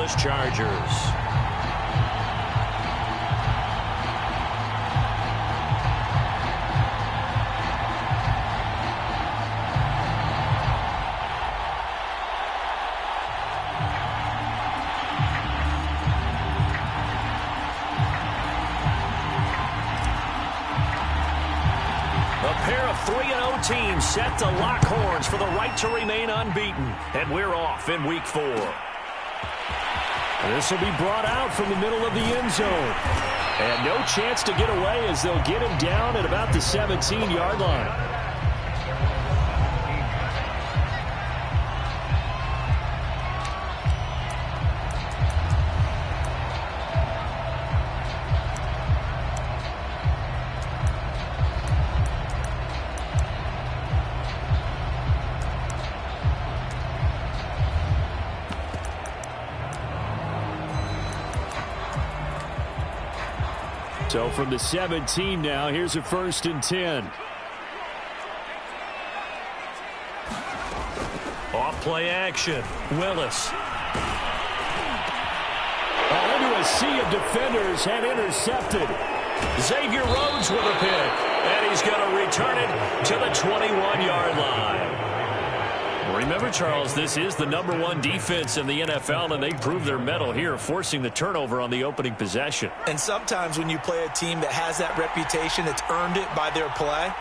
scoreless Chargers. A pair of 3-0 teams set to lock horns for the right to remain unbeaten. And we're off in Week 4. This will be brought out from the middle of the end zone. And no chance to get away as they'll get him down at about the 17-yard line. So from the 17 now, here's a 1st and 10. Off play action. Willis. Into a sea of defenders and intercepted. Xavier Rhodes with a pick. And he's going to return it to the 21-yard line. Remember, Charles, this is the #1 defense in the NFL, and they proved their mettle here, forcing the turnover on the opening possession. And sometimes when you play a team that has that reputation, it's earned it by their play.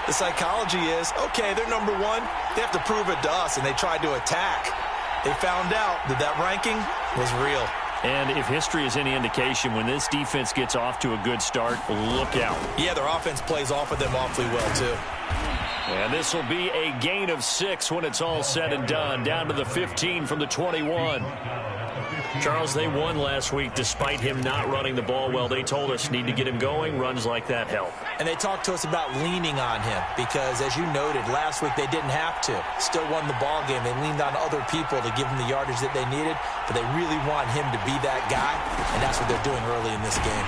The psychology is, okay, they're #1. They have to prove it to us, and they tried to attack. They found out that that ranking was real. And if history is any indication, when this defense gets off to a good start, look out. Yeah, their offense plays off of them awfully well, too. And this will be a gain of 6 when it's all said and done, down to the 15 from the 21. Charles, they won last week despite him not running the ball well. They told us need to get him going. Runs like that help. And they talked to us about leaning on him because, as you noted, last week they didn't have to. Still won the ball game. They leaned on other people to give them the yardage that they needed, but they really want him to be that guy, and that's what they're doing early in this game.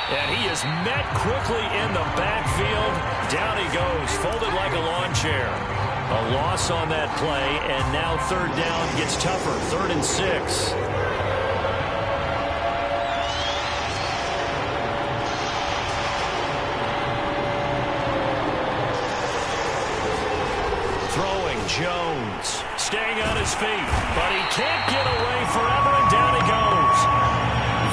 And he is met quickly in the backfield. Down he goes, folded like a lawn chair. A loss on that play, and now 3rd down gets tougher. 3rd and 6. Throwing, Jones. Staying on his feet, but he can't get away forever, and down he goes.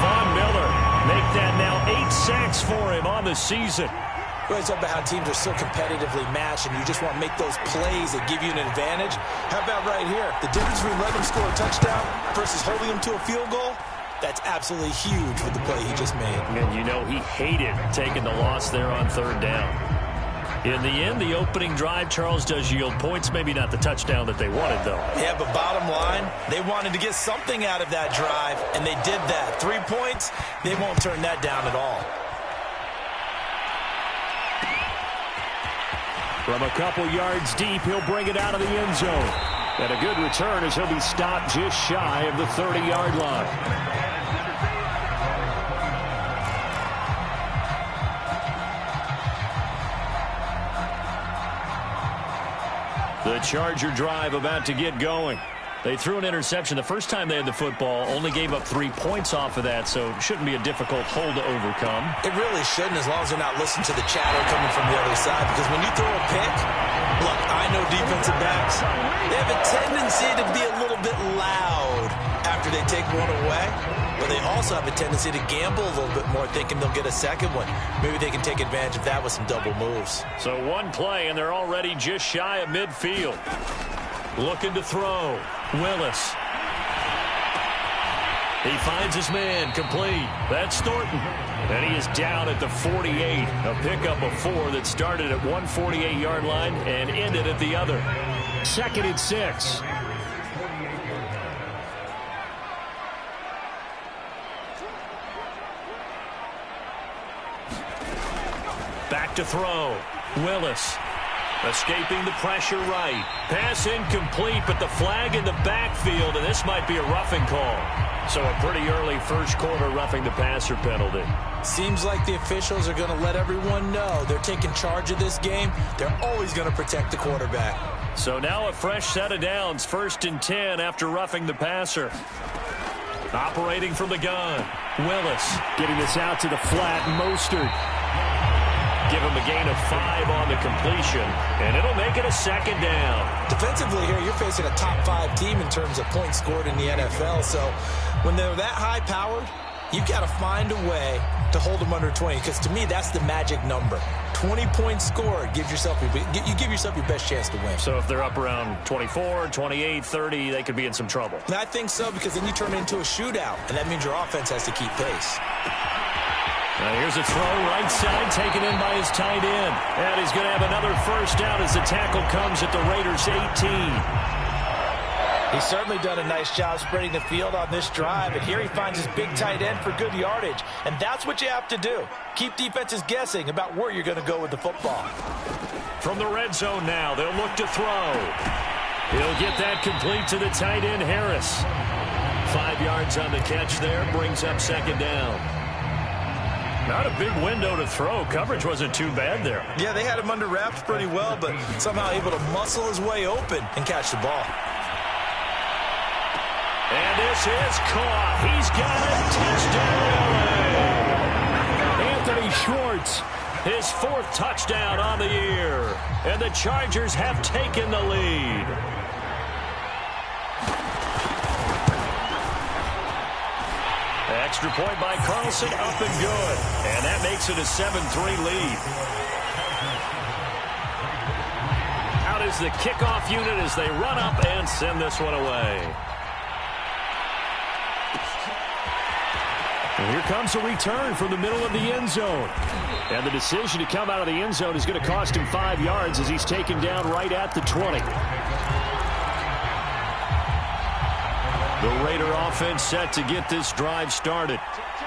Von Miller make that now 8 sacks for him on the season. We always talk about how teams are so competitively matched, and you just want to make those plays that give you an advantage. How about right here? The difference between letting them score a touchdown versus holding them to a field goal, that's absolutely huge with the play he just made. And you know he hated taking the loss there on 3rd down. In the end, the opening drive, Charles, does yield points. Maybe not the touchdown that they wanted, though. Yeah, but bottom line, they wanted to get something out of that drive, and they did that. 3 points, they won't turn that down at all. From a couple yards deep, he'll bring it out of the end zone. And a good return as he'll be stopped just shy of the 30-yard line. The Charger drive about to get going. They threw an interception the first time they had the football, only gave up 3 points off of that, so it shouldn't be a difficult hole to overcome. It really shouldn't, as long as they're not listening to the chatter coming from the other side, because when you throw a pick, look, I know defensive backs, they have a tendency to be a little bit loud after they take one away, but they also have a tendency to gamble a little bit more, thinking they'll get a second one. Maybe they can take advantage of that with some double moves. So one play, and they're already just shy of midfield. Looking to throw. Willis. He finds his man, complete. That's Thornton. And he is down at the 48. A pickup of 4 that started at one 48-yard line and ended at the other. 2nd and 6. Back to throw. Willis. Escaping the pressure right. Pass incomplete, but the flag in the backfield, and this might be a roughing call. So a pretty early first quarter roughing the passer penalty. Seems like the officials are going to let everyone know they're taking charge of this game. They're always going to protect the quarterback. So now a fresh set of downs. 1st and 10 after roughing the passer. Operating from the gun. Willis getting this out to the flat. Mostert. Give him a gain of 5 on the completion, and it'll make it a second down. Defensively here, you're facing a top-5 team in terms of points scored in the NFL, so when they're that high-powered, you've got to find a way to hold them under 20, because to me, that's the magic number. 20 points scored, you give yourself your best chance to win. So if they're up around 24, 28, 30, they could be in some trouble. And I think so, because then you turn it into a shootout, and that means your offense has to keep pace. Now here's a throw right side, taken in by his tight end. And he's going to have another first down as the tackle comes at the Raiders' 18. He's certainly done a nice job spreading the field on this drive, and here he finds his big tight end for good yardage. And that's what you have to do. Keep defenses guessing about where you're going to go with the football. From the red zone now, they'll look to throw. He'll get that complete to the tight end, Harris. 5 yards on the catch there, brings up second down. Not a big window to throw. Coverage wasn't too bad there. Yeah, they had him under wraps pretty well, but somehow able to muscle his way open and catch the ball. And this is caught. He's got it. Touchdown, LA. Anthony Schwartz, his 4th touchdown on the year. And the Chargers have taken the lead. Extra point by Carlson, up and good. And that makes it a 7-3 lead. Out is the kickoff unit as they run up and send this one away. And here comes a return from the middle of the end zone. And the decision to come out of the end zone is going to cost him 5 yards as he's taken down right at the 20. The Raider offense set to get this drive started.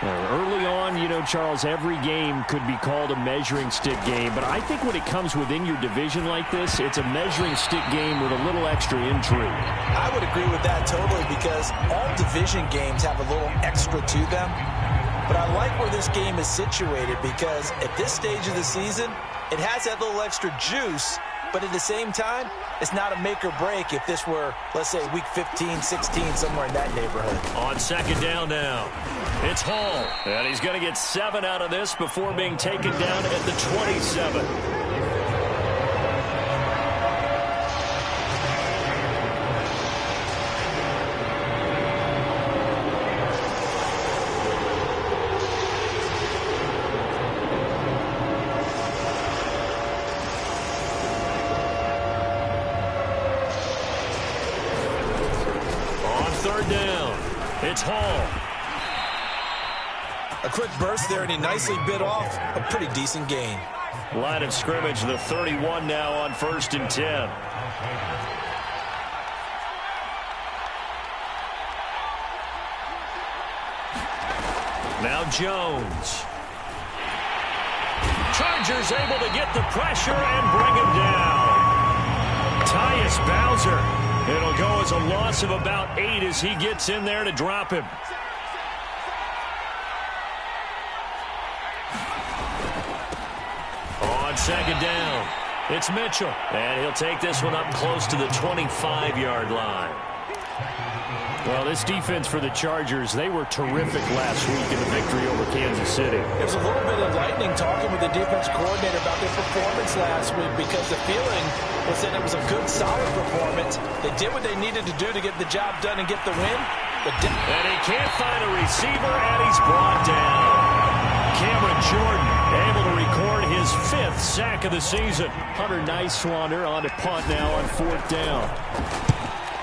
Early on, you know, Charles, every game could be called a measuring stick game. But I think when it comes within your division like this, it's a measuring stick game with a little extra intrigue. I would agree with that totally, because all division games have a little extra to them. But I like where this game is situated, because at this stage of the season, it has that little extra juice. But at the same time, it's not a make or break if this were, let's say, week 15, 16, somewhere in that neighborhood. On second down now, it's Hall. And he's going to get 7 out of this before being taken down at the 27. It's Hall. A quick burst there, and he nicely bit off a pretty decent gain. Line of scrimmage, the 31 now on 1st and 10. Now Jones. Chargers able to get the pressure and bring him down. Tyus Bowser. It'll go as a loss of about 8 as he gets in there to drop him. On second down, it's Mitchell. And he'll take this one up close to the 25-yard line. Well, this defense for the Chargers, they were terrific last week in the victory over Kansas City. It was a little bit enlightening talking with the defense coordinator about their performance last week, because the feeling was that it was a good, solid performance. They did what they needed to do to get the job done and get the win. And he can't find a receiver, and he's brought down. Cameron Jordan able to record his 5th sack of the season. Hunter Nice-Swander on to punt now on 4th down.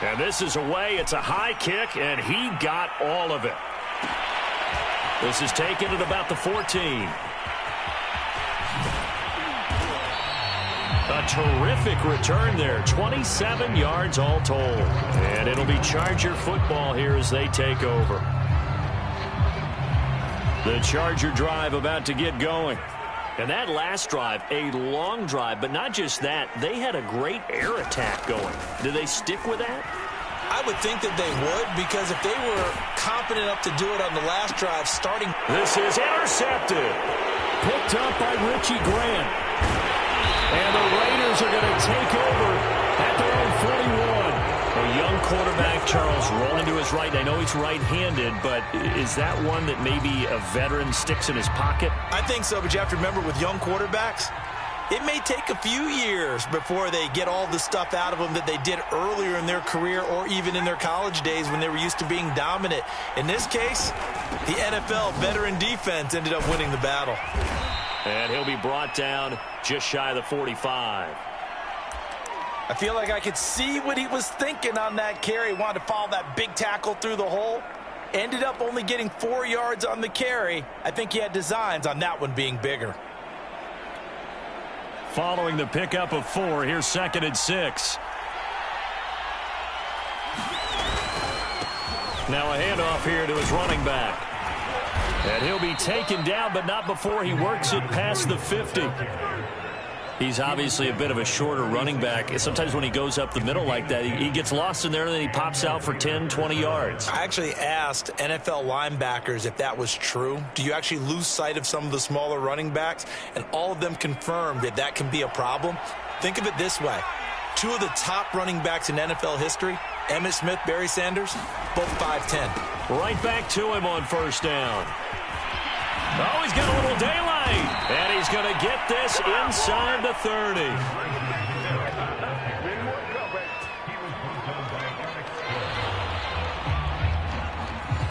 And this is away. It's a high kick, and he got all of it. This is taken at about the 14. A terrific return there. 27 yards all told. And it'll be Charger football here as they take over. The Charger drive about to get going. And that last drive, a long drive, but not just that. They had a great air attack going. Do they stick with that? I would think that they would, because if they were confident enough to do it on the last drive, starting... This is intercepted. Picked up by Richie Grant. And the Raiders are going to take over at their own 41. A young quarterback, Charles, rolling to his right. I know he's right-handed, but is that one that maybe a veteran sticks in his pocket? I think so, but you have to remember with young quarterbacks, it may take a few years before they get all the stuff out of them that they did earlier in their career or even in their college days when they were used to being dominant. In this case, the NFL veteran defense ended up winning the battle. And he'll be brought down just shy of the 45. I feel like I could see what he was thinking on that carry. Wanted to follow that big tackle through the hole. Ended up only getting 4 yards on the carry. I think he had designs on that one being bigger. Following the pickup of 4, here's 2nd and 6. Now a handoff here to his running back. And he'll be taken down, but not before he works it past the 50. He's obviously a bit of a shorter running back. Sometimes when he goes up the middle like that, he gets lost in there, and then he pops out for 10, 20 yards. I actually asked NFL linebackers if that was true. Do you actually lose sight of some of the smaller running backs? And all of them confirmed that that can be a problem. Think of it this way. 2 of the top running backs in NFL history, Emmitt Smith, Barry Sanders, both 5'10". Right back to him on 1st down. Oh, he's got a little daylight. And he's going to get this inside the 30.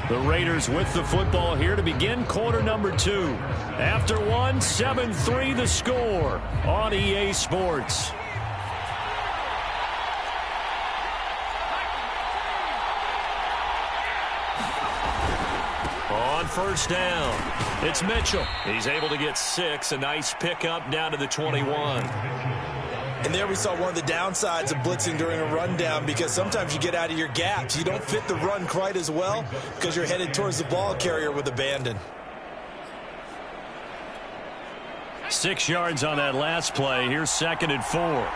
The Raiders with the football here to begin quarter number 2. After 1, 7-3 the score on EA Sports. On 1st down, it's Mitchell. He's able to get 6, a nice pickup down to the 21. And there we saw one of the downsides of blitzing during a rundown, because sometimes you get out of your gaps. You don't fit the run quite as well because you're headed towards the ball carrier with abandon. 6 yards on that last play. Here's 2nd and 4.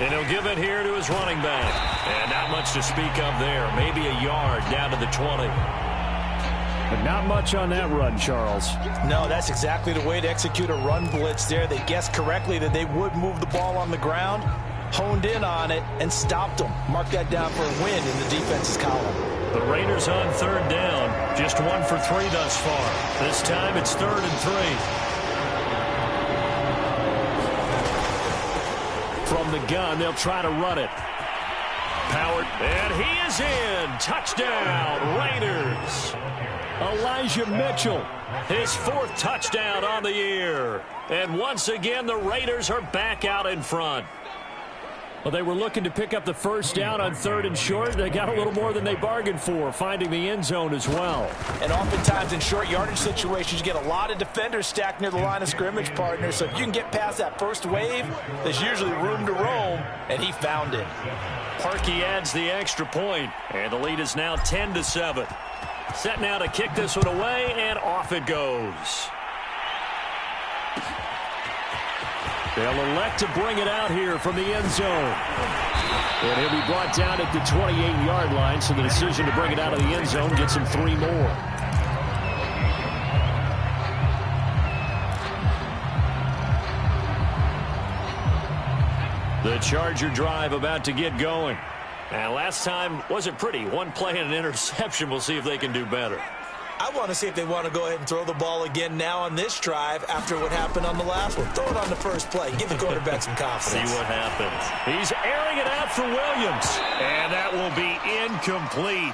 And he'll give it here to his running back. And not much to speak of there. Maybe a yard down to the 20. But not much on that run, Charles. No, that's exactly the way to execute a run blitz there. They guessed correctly that they would move the ball on the ground, honed in on it, and stopped them. Mark that down for a win in the defense's column. The Raiders on 3rd down. Just 1 for 3 thus far. This time it's 3rd and 3. From the gun, they'll try to run it. Powered, and he is in. Touchdown, Raiders. Elijah Mitchell, his 4th touchdown on the year. And once again, the Raiders are back out in front. Well, they were looking to pick up the 1st down on 3rd and short. They got a little more than they bargained for, finding the end zone as well. And oftentimes in short yardage situations, you get a lot of defenders stacked near the line of scrimmage, partner. So if you can get past that first wave, there's usually room to roam, and he found it. Parkey adds the extra point, and the lead is now 10-7. Set now to kick this one away, and off it goes. They'll elect to bring it out here from the end zone. And he'll be brought down at the 28-yard line, so the decision to bring it out of the end zone gets him 3 more. The Charger drive about to get going. And last time wasn't pretty. 1 play and an interception. We'll see if they can do better. I want to see if they want to go ahead and throw the ball again now on this drive after what happened on the last one. Throw it on the first play. Give the quarterback some confidence. See what happens. He's airing it out for Williams. And that will be incomplete.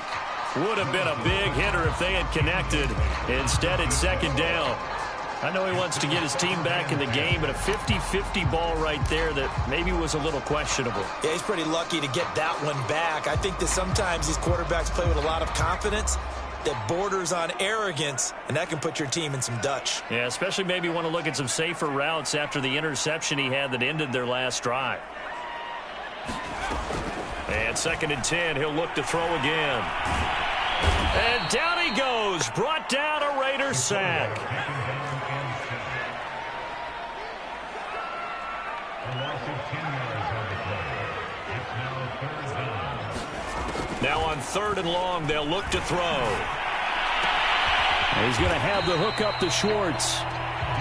Would have been a big hitter if they had connected. Instead, it's 2nd down. I know he wants to get his team back in the game, but a 50-50 ball right there that maybe was a little questionable. Yeah, he's pretty lucky to get that one back. I think that sometimes these quarterbacks play with a lot of confidence that borders on arrogance, and that can put your team in some Dutch. Yeah, especially maybe want to look at some safer routes after the interception he had that ended their last drive. And 2nd and 10, he'll look to throw again. And down he goes, brought down a Raiders sack. Now on 3rd and long, they'll look to throw. He's going to have the hook up to Schwartz.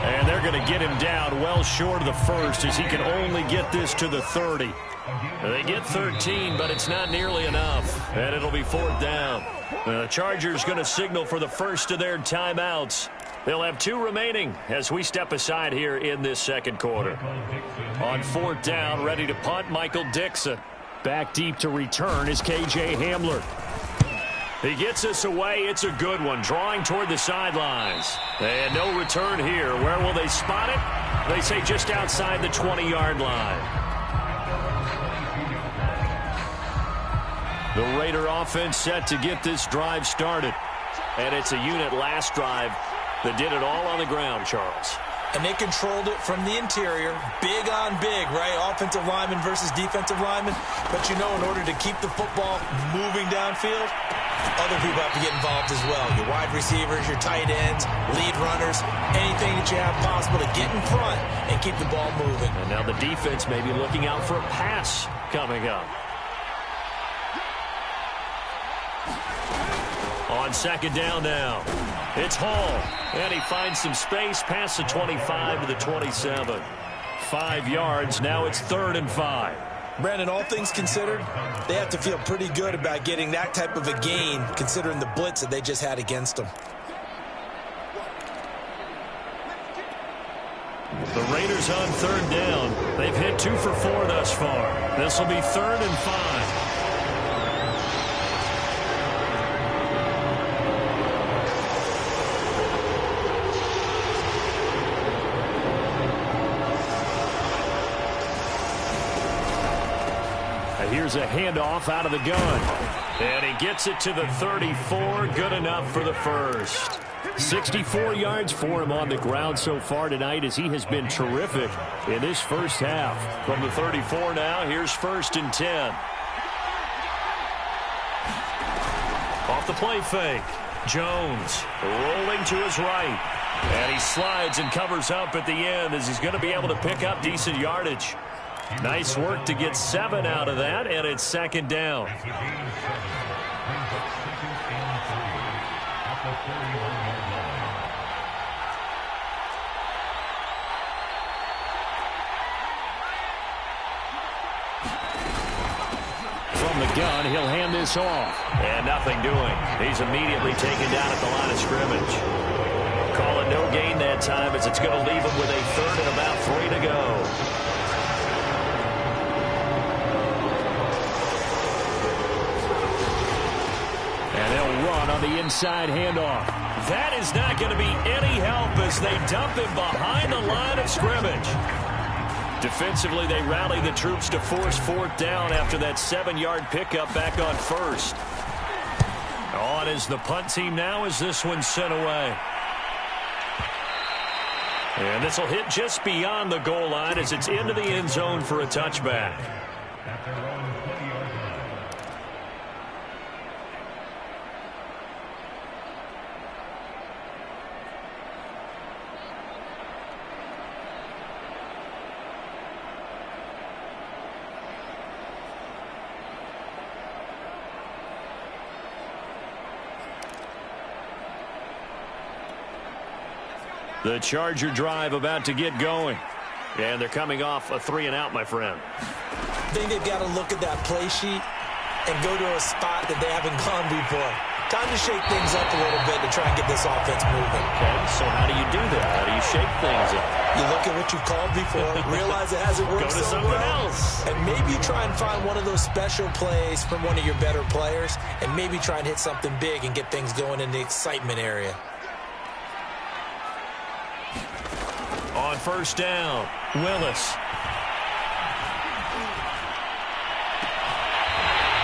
And they're going to get him down well short of the first as he can only get this to the 30. They get 13, but it's not nearly enough. And it'll be 4th down. The Chargers going to signal for the first of their timeouts. They'll have 2 remaining as we step aside here in this second quarter. On 4th down, ready to punt, Michael Dixon. Back deep to return is K.J. Hamler. He gets us away. It's a good one. Drawing toward the sidelines. And no return here. Where will they spot it? They say just outside the 20-yard line. The Raider offense set to get this drive started. And it's a unit last drive that did it all on the ground, Charles. And they controlled it from the interior. Big on big, right? Offensive lineman versus defensive lineman. But you know, in order to keep the football moving downfield, other people have to get involved as well. Your wide receivers, your tight ends, lead runners, anything that you have possible to get in front and keep the ball moving. And now the defense may be looking out for a pass coming up. On 2nd down now, it's Hall, and he finds some space past the 25 to the 27. 5 yards, now it's 3rd and 5. Brandon, all things considered, they have to feel pretty good about getting that type of a gain, considering the blitz that they just had against them. The Raiders on 3rd down. They've hit 2 for 4 thus far. This will be 3rd and 5. Here's a handoff out of the gun. And he gets it to the 34. Good enough for the first. 64 yards for him on the ground so far tonight as he has been terrific in this first half. From the 34 now, here's 1st and 10. Off the play fake. Jones rolling to his right. And he slides and covers up at the end as he's going to be able to pick up decent yardage. Nice work to get 7 out of that, and it's 2nd down. From the gun, he'll hand this off. And nothing doing. He's immediately taken down at the line of scrimmage. Calling no gain that time as it's going to leave him with a 3rd and about 3 to go. On the inside handoff. That is not going to be any help as they dump him behind the line of scrimmage. Defensively, they rally the troops to force 4th down after that 7-yard pickup back on 1st. On is the punt team now as this one's sent away. And this will hit just beyond the goal line as it's into the end zone for a touchback. The Charger drive about to get going. And they're coming off a 3-and-out, my friend. I think they've got to look at that play sheet and go to a spot that they haven't gone before. Time to shake things up a little bit to try and get this offense moving. Okay, so how do you do that? How do you shake things up? You look at what you've called before, realize it hasn't worked so well. Go to something else. And maybe try and find one of those special plays from one of your better players and maybe try and hit something big and get things going in the excitement area. On 1st down, Willis.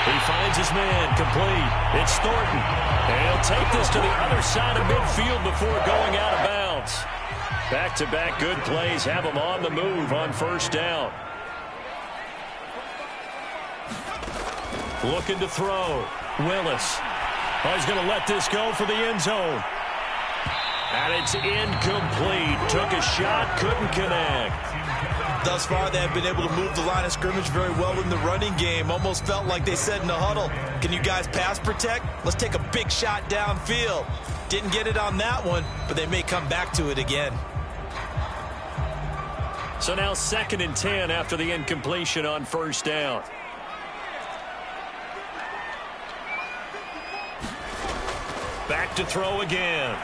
He finds his man complete. It's Thornton. And he'll take this to the other side of midfield before going out of bounds. Back-to-back good plays have him on the move on 1st down. Looking to throw. Willis. Oh, he's going to let this go for the end zone. And it's incomplete. Took a shot, couldn't connect. Thus far, they have been able to move the line of scrimmage very well in the running game. Almost felt like they said in the huddle, can you guys pass protect? Let's take a big shot downfield. Didn't get it on that one, but they may come back to it again. So now 2nd and 10 after the incompletion on first down. Back to throw again.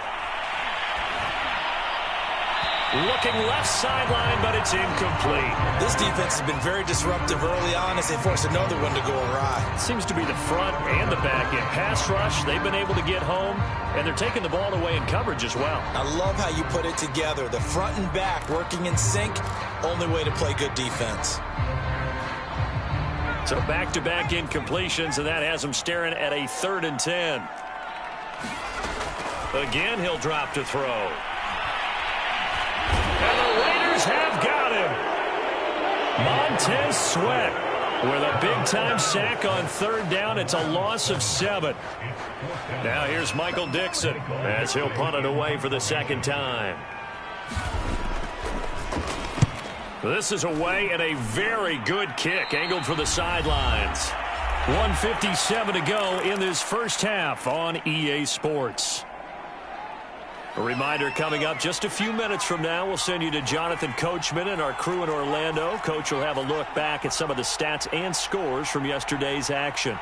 Looking left sideline, but it's incomplete. This defense has been very disruptive early on as they force another one to go awry. Seems to be the front and the back end. Pass rush, they've been able to get home, and they're taking the ball away in coverage as well. I love how you put it together. The front and back working in sync, only way to play good defense. So back-to-back incompletions, and that has him staring at a 3rd and 10. Again, he'll drop to throw. And the Raiders have got him. Montez Sweat with a big-time sack on 3rd down. It's a loss of 7. Now here's Michael Dixon as he'll punt it away for the 2nd time. This is away and a very good kick angled for the sidelines. 1:57 to go in this first half on EA Sports. A reminder coming up just a few minutes from now, we'll send you to Jonathan Coachman and our crew in Orlando. Coach will have a look back at some of the stats and scores from yesterday's action.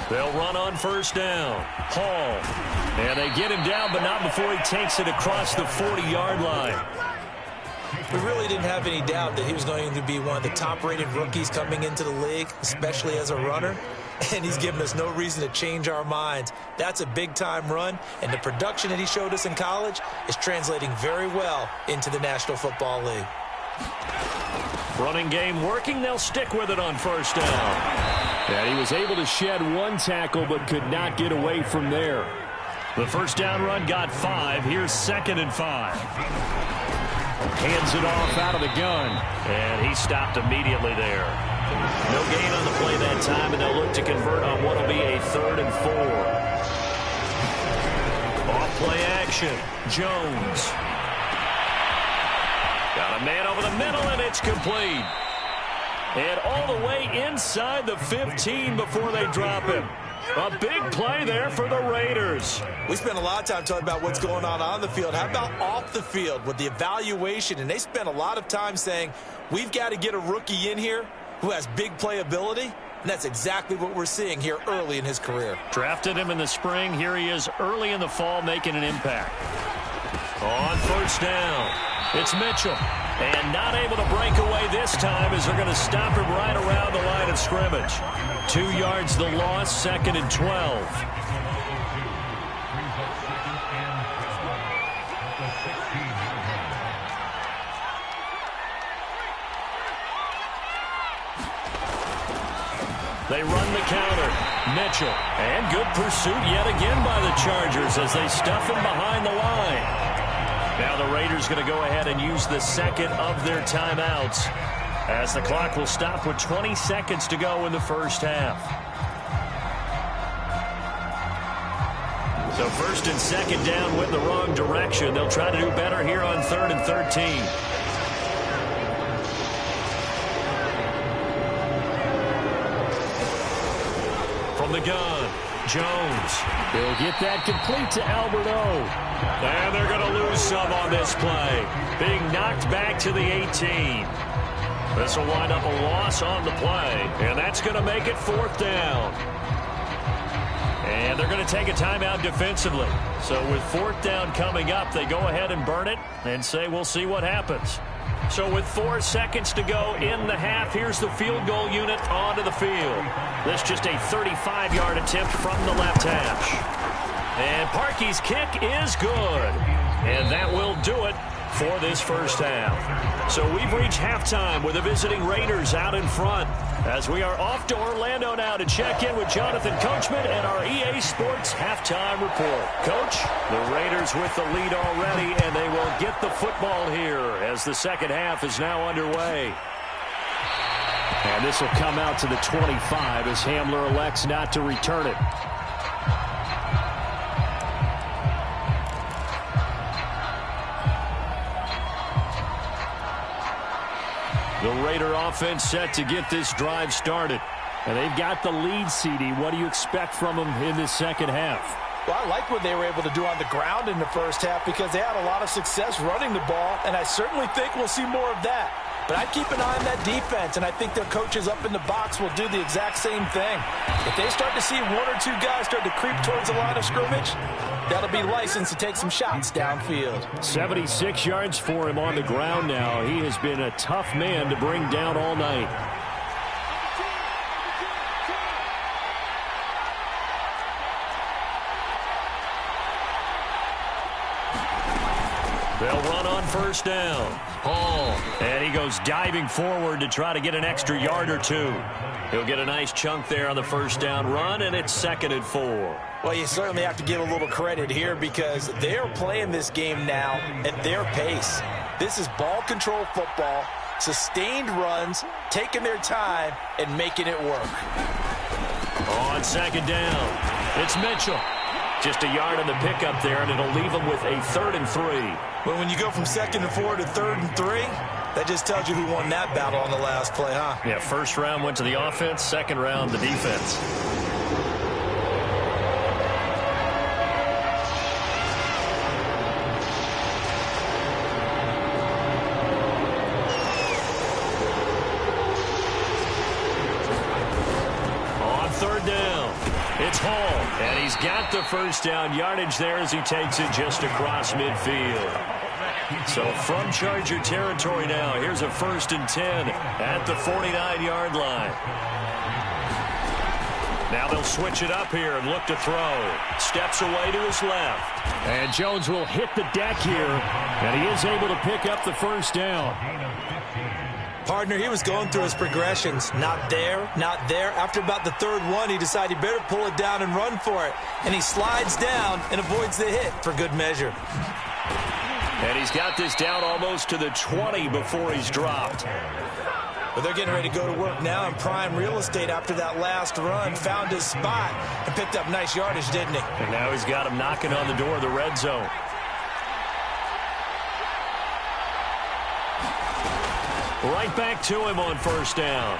They'll run on first down. Hall. And they get him down, but not before he takes it across the 40-yard line. We really didn't have any doubt that he was going to be one of the top-rated rookies coming into the league, especially as a runner. And he's given us no reason to change our minds. That's a big-time run, and the production that he showed us in college is translating very well into the National Football League. Running game working. They'll stick with it on first down. And he was able to shed 1 tackle but could not get away from there. The first down run got 5. Here's 2nd and 5. Hands it off out of the gun. And he stopped immediately there. No gain on the play that time, and they'll look to convert on what will be a 3rd and 4. Off play action. Jones. Got a man over the middle, and it's complete. And all the way inside the 15 before they drop him. A big play there for the Raiders. We spent a lot of time talking about what's going on the field. How about off the field with the evaluation? And they spent a lot of time saying, we've got to get a rookie in here who has big playability. And that's exactly what we're seeing here early in his career. Drafted him in the spring. Here he is early in the fall making an impact. On first down, it's Mitchell. And not able to break away this time as they're going to stop him right around the line of scrimmage. 2 yards the loss, 2nd and 12. They run the counter. Mitchell. And good pursuit yet again by the Chargers as they stuff him behind the line. Now the Raiders going to go ahead and use the 2nd of their timeouts as the clock will stop with 20 seconds to go in the first half. So 1st and 2nd down went the wrong direction. They'll try to do better here on 3rd and 13. From the gun, Jones. He'll get that complete to Alberto. And they're going to lose some on this play. Being knocked back to the 18. This will wind up a loss on the play. And that's going to make it 4th down. And they're going to take a timeout defensively. So with 4th down coming up, they go ahead and burn it and say we'll see what happens. So with 4 seconds to go in the half, here's the field goal unit onto the field. This just a 35-yard attempt from the left hash. And Parkey's kick is good. And that will do it for this first half. So we've reached halftime with the visiting Raiders out in front. As we are off to Orlando now to check in with Jonathan Coachman and our EA Sports halftime report. Coach, the Raiders with the lead already, and they will get the football here as the second half is now underway. And this will come out to the 25 as Hamler elects not to return it. The Raider offense set to get this drive started. And they've got the lead, CD. What do you expect from them in this second half? Well, I like what they were able to do on the ground in the first half because they had a lot of success running the ball, and I certainly think we'll see more of that. But I'd keep an eye on that defense, and I think their coaches up in the box will do the exact same thing. If they start to see one or two guys start to creep towards the line of scrimmage, that'll be licensed to take some shots downfield. 76 yards for him on the ground now. He has been a tough man to bring down all night. They'll run on first down. Hall. And he goes diving forward to try to get an extra yard or two. He'll get a nice chunk there on the first down run, and it's 2nd and 4. Well, you certainly have to give a little credit here because they're playing this game now at their pace. This is ball control football, sustained runs, taking their time, and making it work. On 2nd down, it's Mitchell. Just a yard on the pickup there, and it'll leave them with a 3rd and 3. Well, when you go from 2nd and 4 to 3rd and 3, that just tells you who won that battle on the last play, huh? Yeah, first round went to the offense, second round the defense. On 3rd down, it's Hall, and he's got the first down yardage there as he takes it just across midfield. So from Charger territory now, here's a 1st and 10 at the 49-yard line. Now they'll switch it up here and look to throw. Steps away to his left. And Jones will hit the deck here, and he is able to pick up the first down. Partner, he was going through his progressions. Not there, not there. After about the 3rd one, he decided he better pull it down and run for it. And he slides down and avoids the hit for good measure. And he's got this down almost to the 20 before he's dropped. But they're getting ready to go to work now in prime real estate after that last run. Found his spot and picked up nice yardage, didn't he? And now he's got him knocking on the door of the red zone. Right back to him on first down.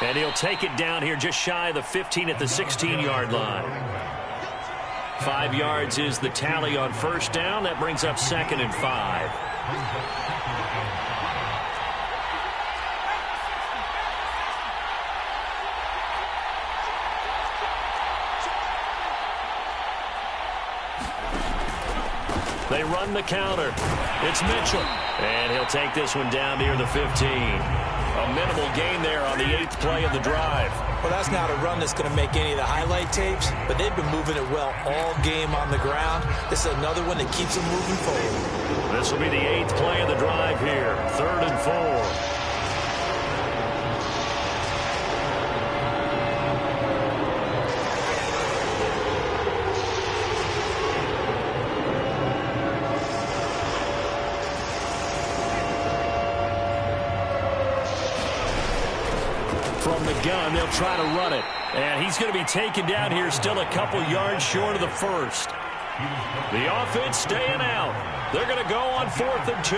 And he'll take it down here just shy of the 15 at the 16-yard line. 5 yards is the tally on first down. That brings up 2nd and 5. They run the counter. It's Mitchell. And he'll take this one down near the 15. A minimal gain there on the 8th play of the drive. Well, that's not a run that's going to make any of the highlight tapes, but they've been moving it well all game on the ground. This is another one that keeps them moving forward. This will be the 8th play of the drive here. 3rd and 4. From the gun, they'll try to run it. And he's going to be taken down here still a couple yards short of the first. The offense staying out. They're going to go on 4th and 2.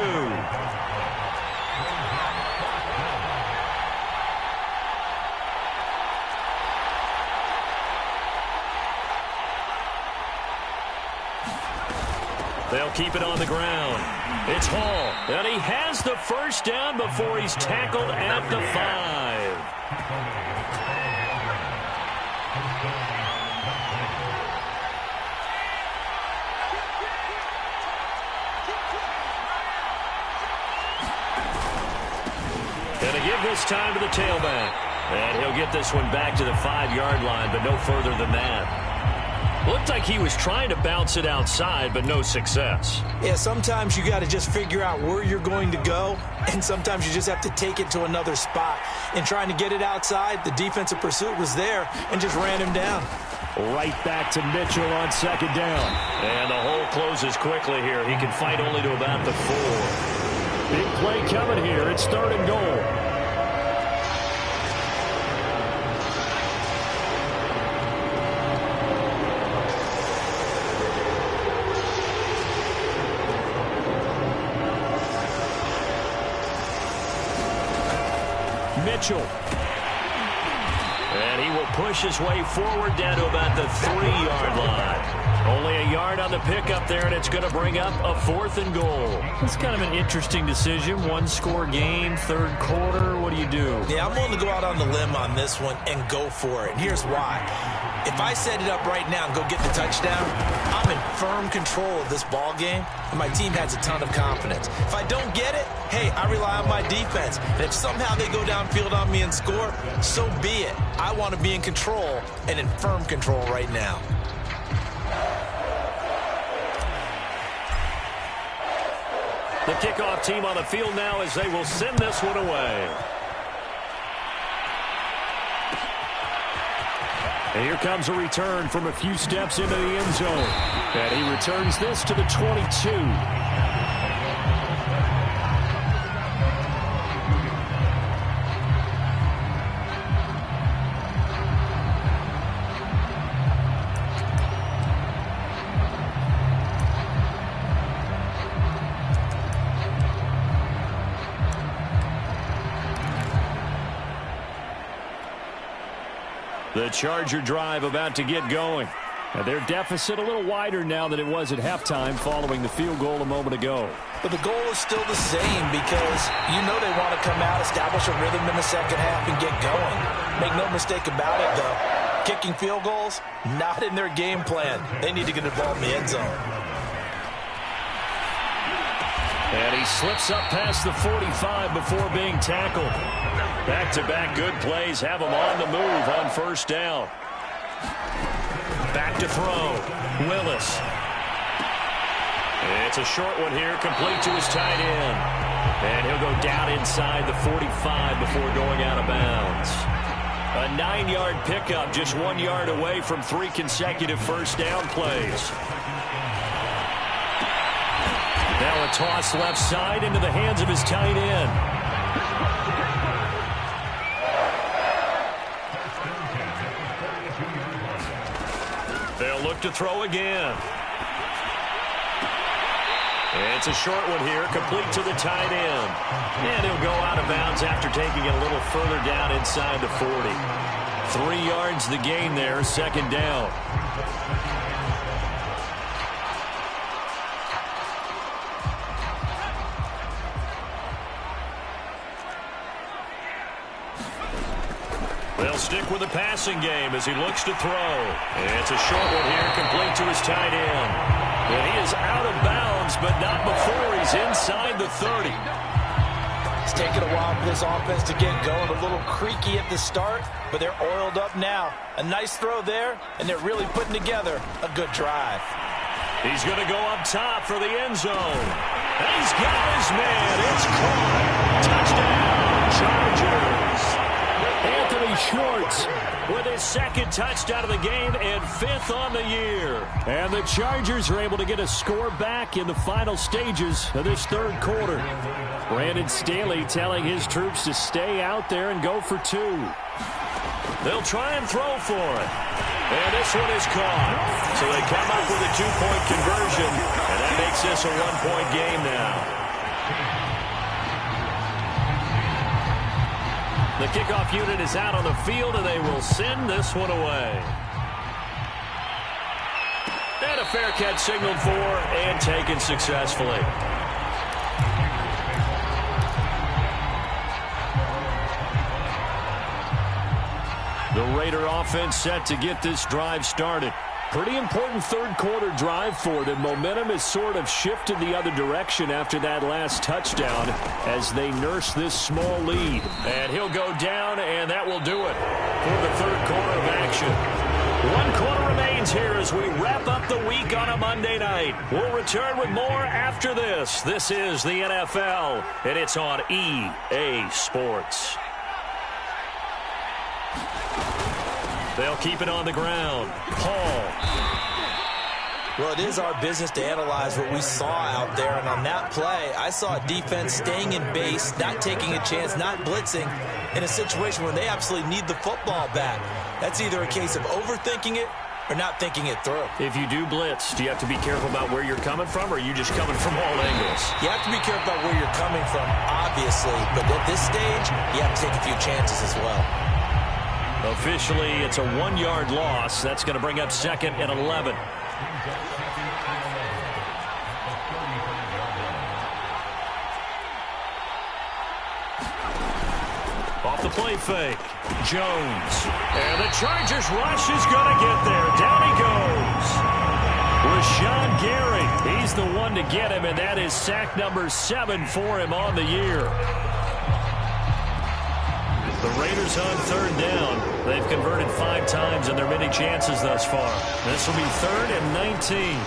They'll keep it on the ground. It's Hall, and he has the first down before he's tackled at the 5. Gonna give this time to the tailback. And he'll get this one back to the 5-yard line, but no further than that. Looked like he was trying to bounce it outside, but no success. Yeah, sometimes you got to just figure out where you're going to go, and sometimes you just have to take it to another spot. In trying to get it outside, the defensive pursuit was there and just ran him down. Right back to Mitchell on 2nd down. And the hole closes quickly here. He can fight only to about the 4. Big play coming here. It's 3rd and goal. Mitchell. And And he will push his way forward down to about the 3-yard line. Only a yard on the pickup there, and it's going to bring up a 4th and goal. It's kind of an interesting decision. 1-score game, third quarter. What do you do? Yeah, I'm willing to go out on the limb on this one and go for it. And here's why. If I set it up right now and go get the touchdown, I'm in firm control of this ball game, and my team has a ton of confidence. If I don't get it, hey, I rely on my defense. And if somehow they go downfield on me and score, so be it. I want to be in control and in firm control right now. The kickoff team on the field now as they will send this one away. And here comes a return from a few steps into the end zone. And he returns this to the 22. The Charger drive about to get going. And their deficit a little wider now than it was at halftime following the field goal a moment ago. But the goal is still the same because you know they want to come out, establish a rhythm in the second half, and get going. Make no mistake about it, though. Kicking field goals, not in their game plan. They need to get the ball in the end zone. And he slips up past the 45 before being tackled. Back-to-back good plays have him on the move on first down. Back to throw. Willis. It's a short one here, complete to his tight end. And he'll go down inside the 45 before going out of bounds. A 9-yard pickup, just 1 yard away from 3 consecutive first down plays. Now a toss left side into the hands of his tight end. They'll look to throw again. It's a short one here, complete to the tight end. And he'll go out of bounds after taking it a little further down inside the 40. 3 yards the gain there, second down. They'll stick with the passing game as he looks to throw. It's a short one here, complete to his tight end. And he is out of bounds, but not before he's inside the 30. It's taken a while for this offense to get going. A little creaky at the start, but they're oiled up now. A nice throw there, and they're really putting together a good drive. He's going to go up top for the end zone. And he's got his man. It's caught. Touchdown, Chargers. Anthony Schwartz with his second touchdown of the game and 5th on the year. And the Chargers are able to get a score back in the final stages of this third quarter. Brandon Staley telling his troops to stay out there and go for 2. They'll try and throw for it. And this one is caught. So they come up with a 2-point conversion. And that makes this a 1-point game now. The kickoff unit is out on the field, and they will send this one away. And a fair catch signaled for and taken successfully. The Raider offense set to get this drive started. Pretty important third quarter drive for them. Momentum has sort of shifted the other direction after that last touchdown as they nurse this small lead. And he'll go down, and that will do it for the third quarter of action. 1 quarter remains here as we wrap up the week on a Monday night. We'll return with more after this. This is the NFL, and it's on EA Sports. They'll keep it on the ground. Paul. Well, it is our business to analyze what we saw out there. And on that play, I saw a defense staying in base, not taking a chance, not blitzing in a situation where they absolutely need the football back. That's either a case of overthinking it or not thinking it through. If you do blitz, do you have to be careful about where you're coming from, or are you just coming from all angles? You have to be careful about where you're coming from, obviously. But at this stage, you have to take a few chances as well. Officially, it's a 1-yard loss. That's going to bring up 2nd and 11. Off the play fake. Jones. And the Chargers rush is going to get there. Down he goes. Rashawn Gary. He's the one to get him, and that is sack number 7 for him on the year. The Raiders on 3rd down. They've converted 5 times in their many chances thus far. This will be 3rd and 19.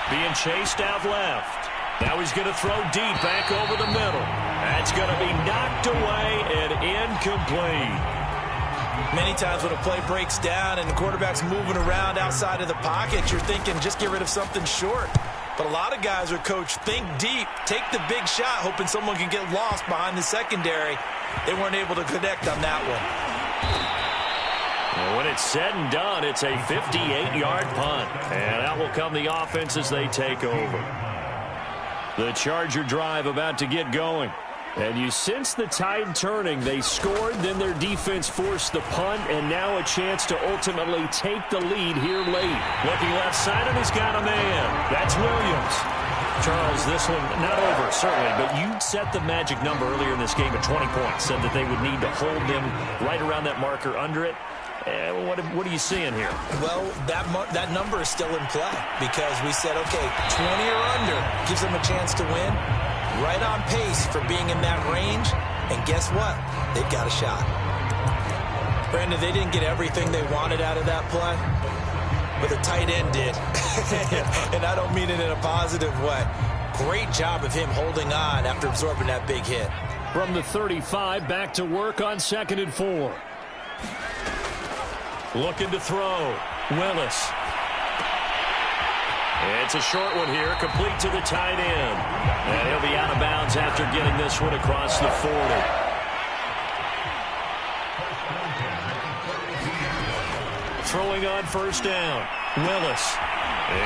Being chased out left. Now he's going to throw deep back over the middle. That's going to be knocked away and incomplete. Many times when a play breaks down and the quarterback's moving around outside of the pocket, you're thinking just get rid of something short. But a lot of guys are coached, think deep, take the big shot, hoping someone can get lost behind the secondary. They weren't able to connect on that one. And when it's said and done, it's a 58-yard punt. And out will come the offense as they take over. The Charger drive about to get going. And you sense the tide turning. They scored, then their defense forced the punt, and now a chance to ultimately take the lead here late. Looking left side, and he's got a man. That's Williams. Charles, this one not over, certainly, but you set the magic number earlier in this game at 20 points. Said that they would need to hold them right around that marker under it. What are you seeing here? Well, that number is still in play because we said, okay, 20 or under gives them a chance to win. Right on pace for being in that range. And guess what? They've got a shot. Brandon, they didn't get everything they wanted out of that play, but the tight end did. And I don't mean it in a positive way. Great job of him holding on after absorbing that big hit. From the 35, back to work on 2nd and 4. Looking to throw. Willis. It's a short one here, complete to the tight end. And he'll be out of bounds after getting this one across the 40. Throwing on 1st down. Willis.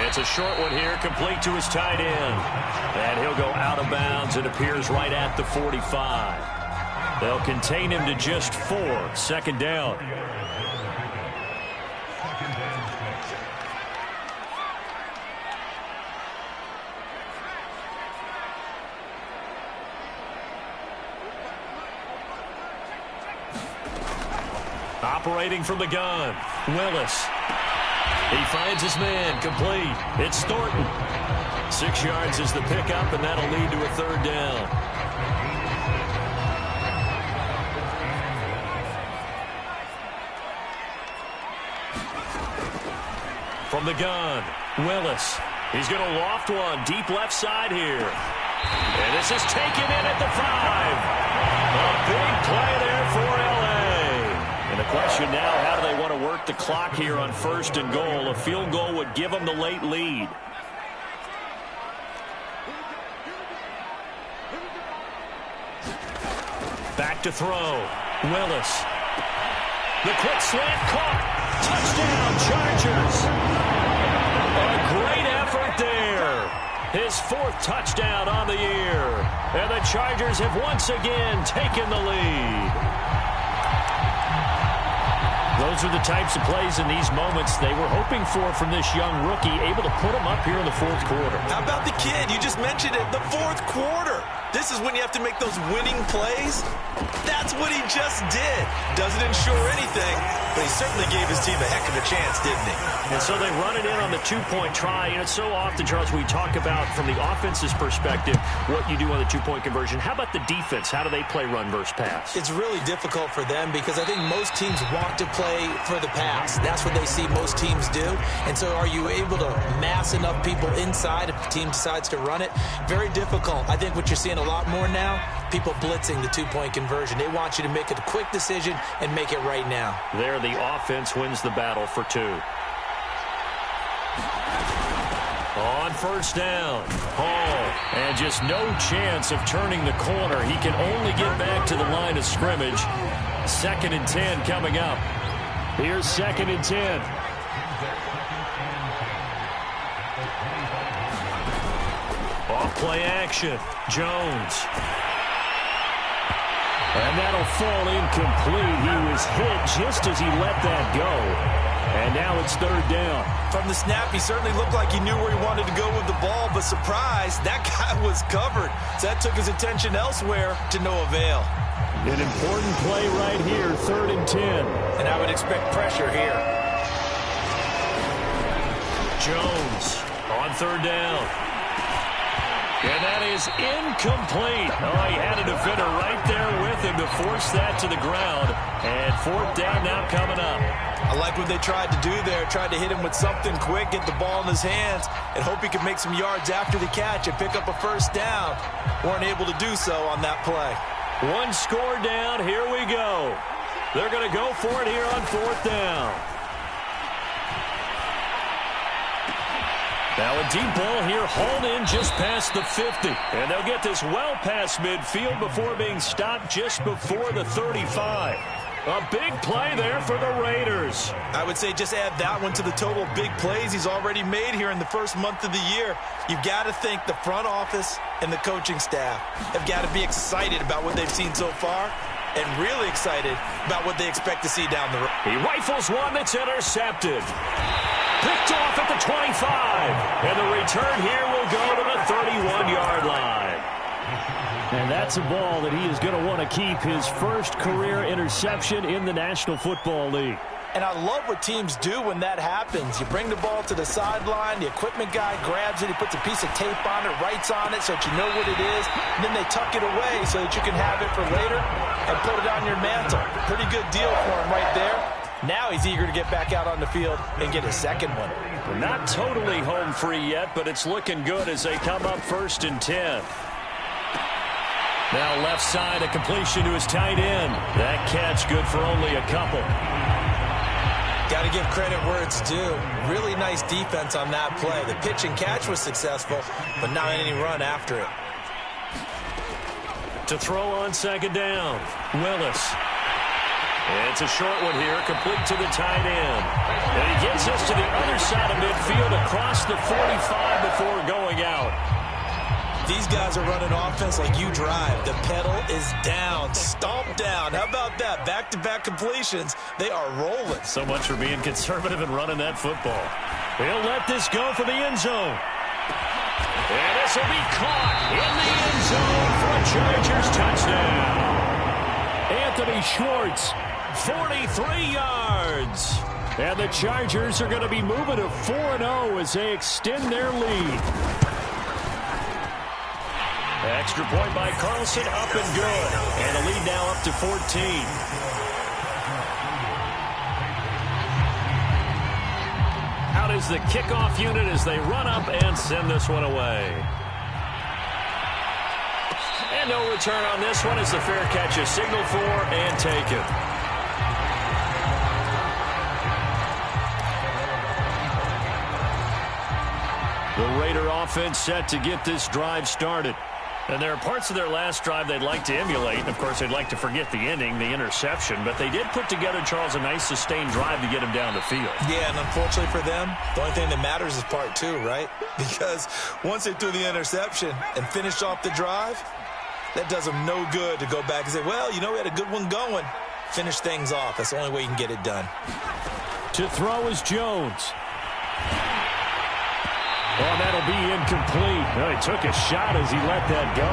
It's a short one here, complete to his tight end. And he'll go out of bounds. It appears right at the 45. They'll contain him to just 4. 2nd down. Operating from the gun, Willis. He finds his man, complete. It's Thornton. 6 yards is the pickup, and that'll lead to a 3rd down. From the gun, Willis. He's going to loft one deep left side here. And this is taken in at the 5. A big play there for L.A. And the question now, how do they want to work the clock here on 1st and goal? A field goal would give them the late lead. Back to throw. Willis. The quick slant caught. Touchdown, Chargers. A great effort there. His 4th touchdown on the year. And the Chargers have once again taken the lead. Those are the types of plays in these moments they were hoping for from this young rookie, able to put him up here in the 4th quarter. How about the kid? You just mentioned it, the 4th quarter. This is when you have to make those winning plays. That's what he just did. Doesn't ensure anything, but he certainly gave his team a heck of a chance, didn't he? And so they run it in on the 2-point try. And it's so often, Charles, we talk about from the offense's perspective what you do on the 2-point conversion. How about the defense? How do they play run versus pass? It's really difficult for them because I think most teams want to play for the pass. That's what they see most teams do. And so are you able to mass enough people inside if the team decides to run it? Very difficult. I think what you're seeing a lot more now, people blitzing the 2-point conversion. They want you to make a quick decision and make it right now. There, the offense wins the battle for 2. On 1st down, Hall, and just no chance of turning the corner. He can only get back to the line of scrimmage. 2nd and 10 coming up. Here's 2nd and 10. Off play action, Jones. And that'll fall incomplete. He was hit just as he let that go. And now it's third down. From the snap, he certainly looked like he knew where he wanted to go with the ball, but surprise, that guy was covered. So that took his attention elsewhere to no avail. An important play right here, 3rd and 10. And I would expect pressure here. Jones on 3rd down. And that is incomplete. Oh, he had a defender right there with him to force that to the ground. And 4th down now coming up. I like what they tried to do there. Tried to hit him with something quick, get the ball in his hands, and hope he could make some yards after the catch and pick up a 1st down. Weren't able to do so on that play. One score down. Here we go. They're going to go for it here on 4th down. Now a deep ball here, hauled in just past the 50. And they'll get this well past midfield before being stopped just before the 35. A big play there for the Raiders. I would say just add that one to the total big plays he's already made here in the first month of the year. You've got to think the front office and the coaching staff have got to be excited about what they've seen so far and really excited about what they expect to see down the road. He rifles one that's intercepted. Picked off at the 25. And the return here will go to the 31-yard line. And that's a ball that he is going to want to keep, his first career interception in the National Football League. And I love what teams do when that happens. You bring the ball to the sideline, the equipment guy grabs it, he puts a piece of tape on it, writes on it so that you know what it is, and then they tuck it away so that you can have it for later and put it on your mantle. Pretty good deal for him right there. Now he's eager to get back out on the field and get his second one. We're not totally home free yet, but it's looking good as they come up 1st and 10. Now left side, a completion to his tight end. That catch good for only a couple. Got to give credit where it's due. Really nice defense on that play. The pitch and catch was successful, but not any run after it. To throw on 2nd down, Willis. It's a short one here, complete to the tight end. And he gets us to the other side of midfield across the 45 before going out. These guys are running offense like you drive. The pedal is down, stomped down. How about that? Back-to-back completions. They are rolling. So much for being conservative and running that football. He'll let this go for the end zone. And this will be caught in the end zone for a Chargers touchdown. Anthony Schwartz, 43 yards. And the Chargers are going to be moving to 4-0 as they extend their lead. Extra point by Carlson, up and good. And a lead now up to 14. Out is the kickoff unit as they run up and send this one away. And no return on this one as the fair catch is signaled for and taken. The Raider offense set to get this drive started. And there are parts of their last drive they'd like to emulate. And, of course, they'd like to forget the ending, the interception. But they did put together, Charles, a nice sustained drive to get him down the field. Yeah, and unfortunately for them, the only thing that matters is part 2, right? Because once they threw the interception and finished off the drive, that does them no good to go back and say, well, you know, we had a good one going. Finish things off. That's the only way you can get it done. To throw is Jones. Oh, that'll be incomplete. Well, he took a shot as he let that go.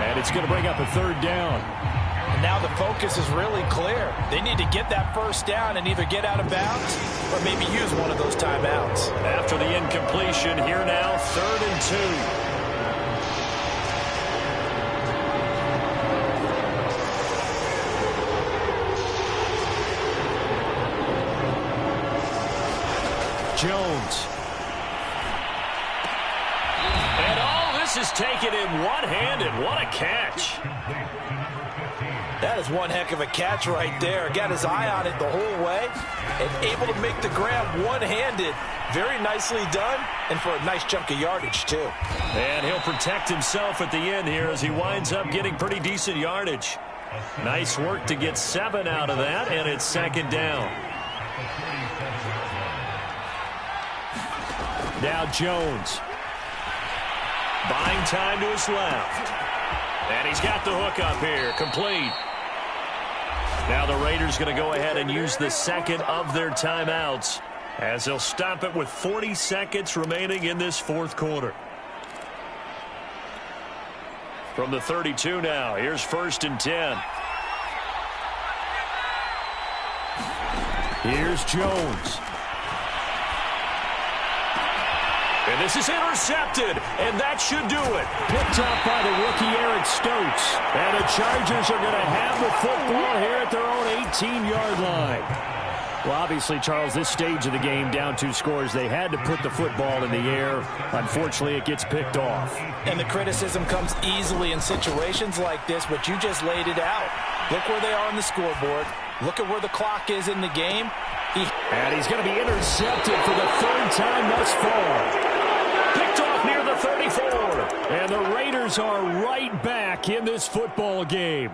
And it's going to bring up a 3rd down. And now the focus is really clear. They need to get that 1st down and either get out of bounds or maybe use one of those timeouts. After the incompletion, here now, 3rd and 2. Jones. And all this is taken in one-handed. What a catch. That is one heck of a catch right there. Got his eye on it the whole way and able to make the grab one-handed. Very nicely done and for a nice chunk of yardage, too. And he'll protect himself at the end here as he winds up getting pretty decent yardage. Nice work to get 7 out of that, and it's 2nd down. Now Jones. Buying time to his left. And he's got the hook up here. Complete. Now the Raiders going to go ahead and use the second of their timeouts as they'll stop it with 40 seconds remaining in this fourth quarter. From the 32 now, here's 1st and 10. Here's Jones. And this is intercepted, and that should do it. Picked up by the rookie Eric Stokes. And the Chargers are going to have the football here at their own 18-yard line. Well, obviously, Charles, this stage of the game, down 2 scores, they had to put the football in the air. Unfortunately, it gets picked off. And the criticism comes easily in situations like this, but you just laid it out. Look where they are on the scoreboard. Look at where the clock is in the game. And he's going to be intercepted for the 3rd time thus far. Picked off near the 34. And the Raiders are right back in this football game.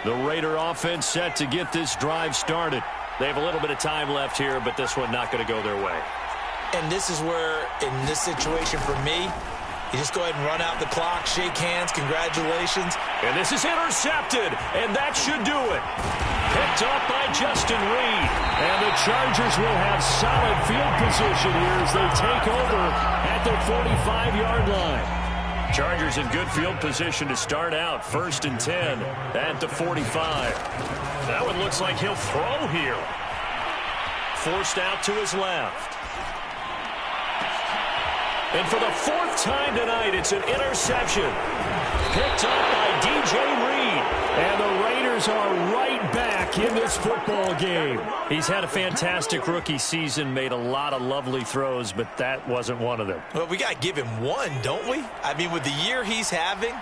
The Raider offense set to get this drive started. They have a little bit of time left here, but this one not going to go their way. And this is where, in this situation for me, you just go ahead and run out the clock, shake hands, congratulations. And this is intercepted, and that should do it. Picked up by Justin Reed. And the Chargers will have solid field position here as they take over at their 45-yard line. Chargers in good field position to start out. 1st and 10 at the 45. That one looks like he'll throw here. Forced out to his left. And for the 4th time tonight, it's an interception. Picked up by DJ Reed. And the Raiders are right back in this football game. He's had a fantastic rookie season, made a lot of lovely throws, but that wasn't one of them. Well, we got to give him one, don't we? I mean, with the year he's having,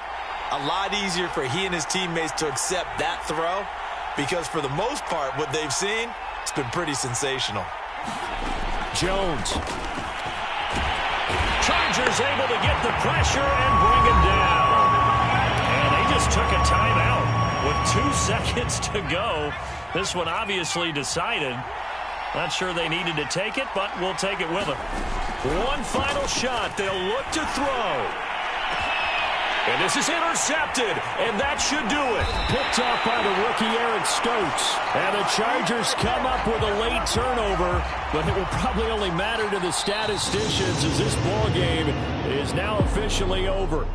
a lot easier for he and his teammates to accept that throw, because for the most part, what they've seen, it's been pretty sensational. Jones. Chargers able to get the pressure and bring him down. And they just took a timeout with 2 seconds to go. This one obviously decided. Not sure they needed to take it, but we'll take it with them. One final shot. They'll look to throw. And this is intercepted, and that should do it. Picked off by the rookie Eric Stokes. And the Chargers come up with a late turnover, but it will probably only matter to the statisticians as this ball game is now officially over.